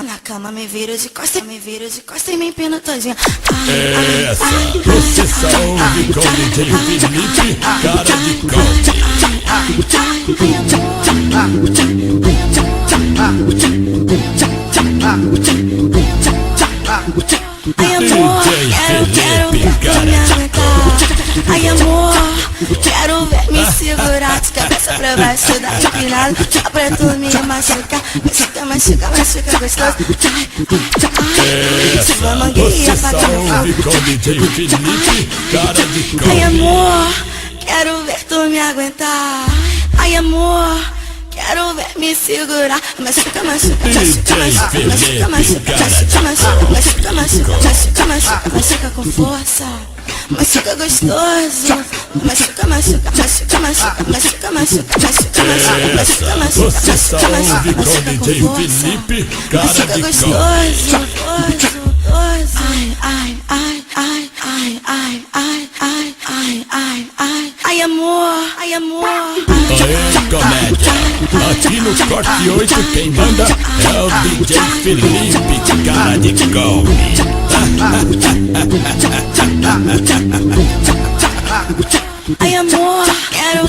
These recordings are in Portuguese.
na cama, me vira de costa e me empina todinha. Essa, você só ouve com DJ Felipe, cara de coach. Ai amor, quero ver tu me aguentar. Ai amor, quero ver me segurar de cabeça pra baixo da empinada, só pra tu me machucar. Machuca gostoso. Essa, você só ouve com DJ Felipe, cara de coach. Ai amor, quero ver tu me aguentar. Ai amor, quero ver me segurar. Machuca com força. Machuca gostoso. Machuca. Você só ouve com DJ Felipe, cara de gostoso. Ai amor. Aê, comédia, aqui no Corte 8 quem manda é o DJ Felipe, cara de coach. Ai amor, quero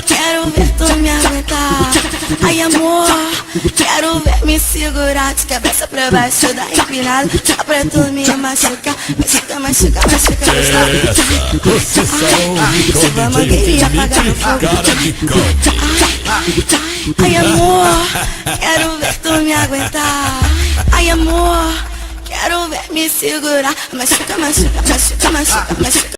ver tu me aguentar. Ai amor, quero ver me segurar de cabeça pra baixo da empinada, só pra tu me machucar. Machuca gostoso. Essa, você só ouve com DJ Felipe, cara de coach. Ai amor, quero ver tu me aguentar. Ai amor, quero ver me segurar. Machuca